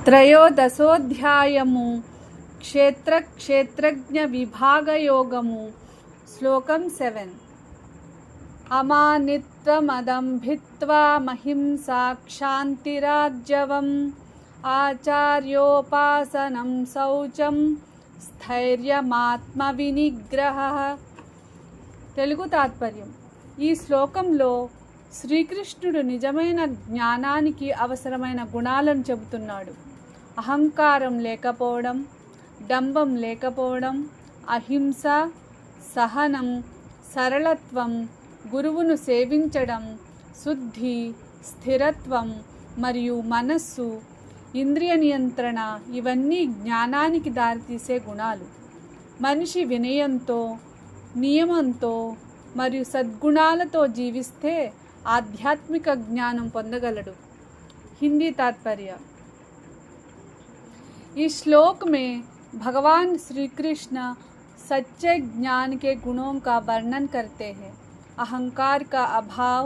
త్రయోదశోధ్యాయము క్షేత్రజ్ఞ విభాగయోగము శ్లోకం 7. అమానిత్వమదంభిత్వా మహింసా క్షాంతిరాజ్యవం ఆచార్యోపాసనం శౌచం స్థైర్యమాత్మ వినిగ్రహః. తెలుగు తాత్పర్యం. ఈ శ్లోకంలో శ్రీకృష్ణుడు నిజమైన జ్ఞానానికి అవసరమైన గుణాలను చెబుతున్నాడు. అహంకారం లేకపోవడం, డంబం లేకపోవడం, అహింస, సహనం, సరళత్వం, గురువును సేవించడం, శుద్ధి, స్థిరత్వం మరియు మనస్సు, ఇంద్రియ నియంత్రణ ఇవన్నీ జ్ఞానానికి దారితీసే గుణాలు. మనిషి వినయంతో, నియమంతో మరియు సద్గుణాలతో జీవిస్తే ఆధ్యాత్మిక జ్ఞానం పొందగలడు. हिंदी तात्पर्य. इस श्लोक में भगवान श्री कृष्ण सच्चे ज्ञान के गुणों का वर्णन करते हैं. अहंकार का अभाव,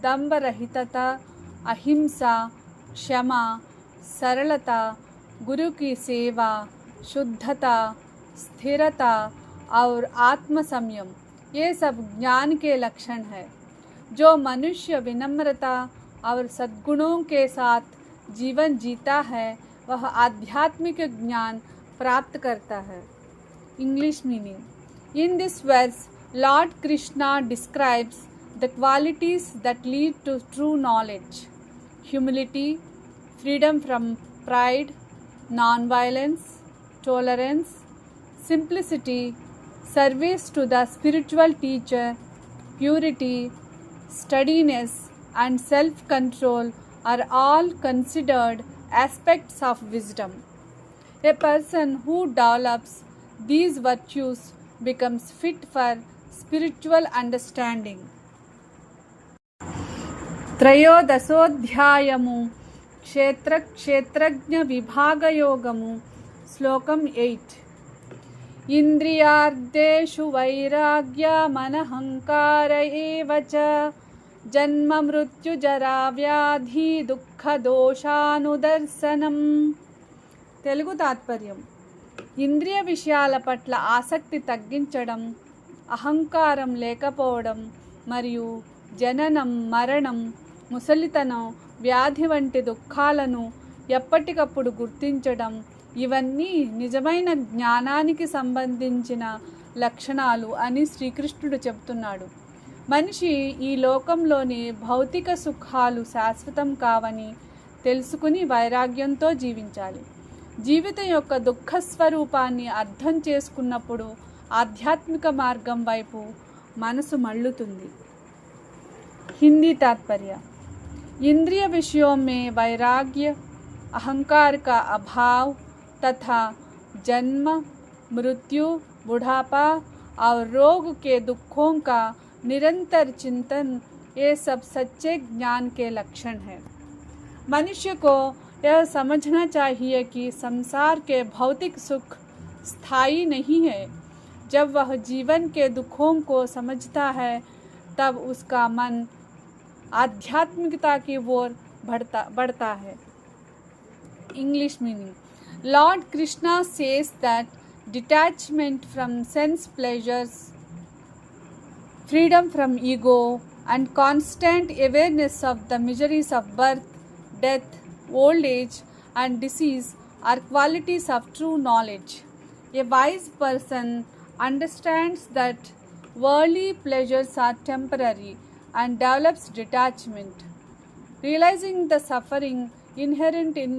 दंभ रहितता, अहिंसा, क्षमा, सरलता, गुरु की सेवा, शुद्धता, स्थिरता और आत्म संयम ये सब ज्ञान के लक्षण है. जो मनुष्य विनम्रता और सद्गुणों के साथ जीवन जीता है वह आध्यात्मिक ज्ञान प्राप्त करता है. English meaning. In this verse, Lord Krishna describes the qualities that lead to true knowledge: humility, freedom from pride, non-violence, tolerance, simplicity, service to the spiritual teacher, purity, steadiness and self-control are all considered aspects of wisdom. A person who develops these virtues becomes fit for spiritual understanding. త్రయోదశోధ్యాయము క్షేత్రజ్ఞ విభాగయోగము శ్లోకం 8. ఇంద్రియార్థేషు వైరాగ్యమనహంకార ఏవ చ జన్మ మృత్యు జరా వ్యాధి దుఃఖ దోషానుదర్శనం. తెలుగు తాత్పర్యం. ఇంద్రియ విషయాల పట్ల ఆసక్తి తగ్గించడం, అహంకారం లేకపోవడం మరియు జననం, మరణం, ముసలితనం, వ్యాధి వంటి దుఃఖాలను ఎప్పటికప్పుడు గుర్తించడం ఇవన్నీ నిజమైన జ్ఞానానికి సంబంధించిన లక్షణాలు అని శ్రీకృష్ణుడు చెబుతున్నాడు. మనిషి ఈ లోకంలోని భౌతిక సుఖాలు శాశ్వతం కావని తెలుసుకుని వైరాగ్యంతో జీవించాలి. జీవితం యొక్క దుఃఖ స్వరూపాన్ని అర్థం చేసుకున్నప్పుడు ఆధ్యాత్మిక మార్గం వైపు మనసు మళ్ళుతుంది. హిందీ तात्पर्य. इंद्रिय विषयों में वैराग्य, अहंकार का अभाव तथा जन्म, मृत्यु, बुढ़ापा और रोग के दुखों का निरंतर चिंतन ये सब सच्चे ज्ञान के लक्षण हैं. मनुष्य को यह समझना चाहिए कि संसार के भौतिक सुख स्थायी नहीं है. जब वह जीवन के दुखों को समझता है तब उसका मन आध्यात्मिकता की ओर बढ़ता है. English meaning. Lord Krishna says that detachment from sense pleasures, freedom from ego, and constant awareness of the miseries of birth, death, old age, and disease are qualities of true knowledge. A wise person understands that worldly pleasures are temporary and develops detachment. Realizing the suffering inherent in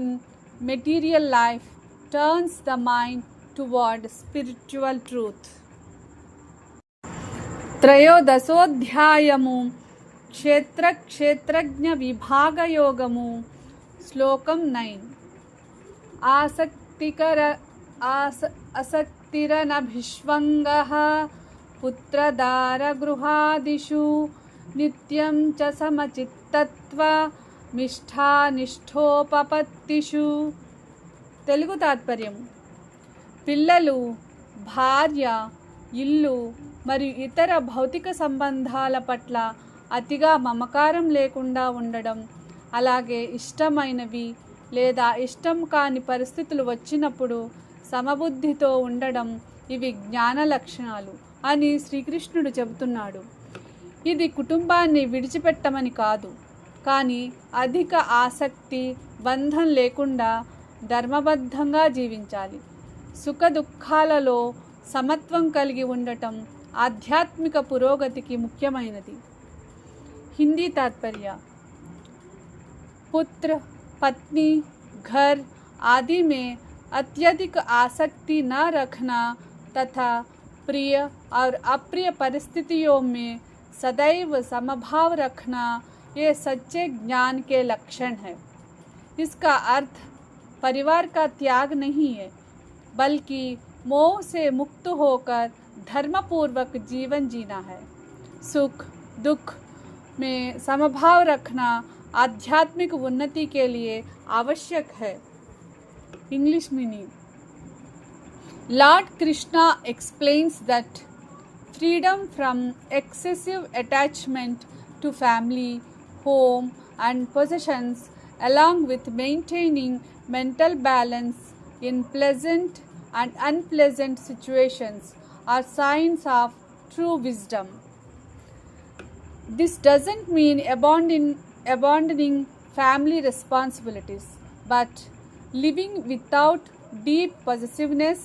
material life turns the mind toward spiritual truth. త్రయోదశోధ్యాయము క్షేత్రజ్ఞ విభాగయోగము శ్లోకం 9. ఆసక్తిరనభిష్వంగః పుత్రదారగృహాదిషు నిత్యం చ సమచిత్తత్వ నిష్ఠోపపత్తిషు. తెలుగు తాత్పర్యం. పిల్లలు, భార్య, ఇల్లు మరియు ఇతర భౌతిక సంబంధాల పట్ల అతిగా మమకారం లేకుండా ఉండడం, అలాగే ఇష్టమైనవి లేదా ఇష్టం కాని పరిస్థితులు వచ్చినప్పుడు సమబుద్ధితో ఉండడం ఇవి జ్ఞాన లక్షణాలు అని శ్రీకృష్ణుడు చెబుతున్నాడు. ఇది కుటుంబాన్ని విడిచిపెట్టమని కాదు, కానీ అధిక ఆసక్తి, బంధం లేకుండా ధర్మబద్ధంగా జీవించాలి. సుఖ దుఃఖాలలో సమత్వం కలిగి ఉండటం ఆధ్యాత్మిక పురోగతికి ముఖ్యమైనది. हिंदी तात्पर्य: पुत्र, पत्नी, घर आदि में अत्यधिक आसक्ति न रखना तथा प्रिय और अप्रिय परिस्थितियों में सदैव समभाव रखना ये सच्चे ज्ञान के लक्षण है. इसका अर्थ परिवार का त्याग नहीं है, बल्कि मोह से मुक्त होकर धर्मपूर्वक जीवन जीना है. सुख दुख में समभाव रखना आध्यात्मिक उन्नति के लिए आवश्यक है. English meaning: Lord Krishna explains that freedom from excessive attachment to family, home and possessions, along with maintaining mental balance in pleasant and unpleasant situations, are signs of true wisdom. This doesn't mean abandoning family responsibilities, but living without deep possessiveness,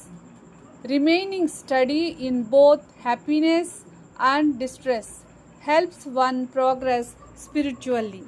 remaining steady in both happiness and distress helps one progress spiritually.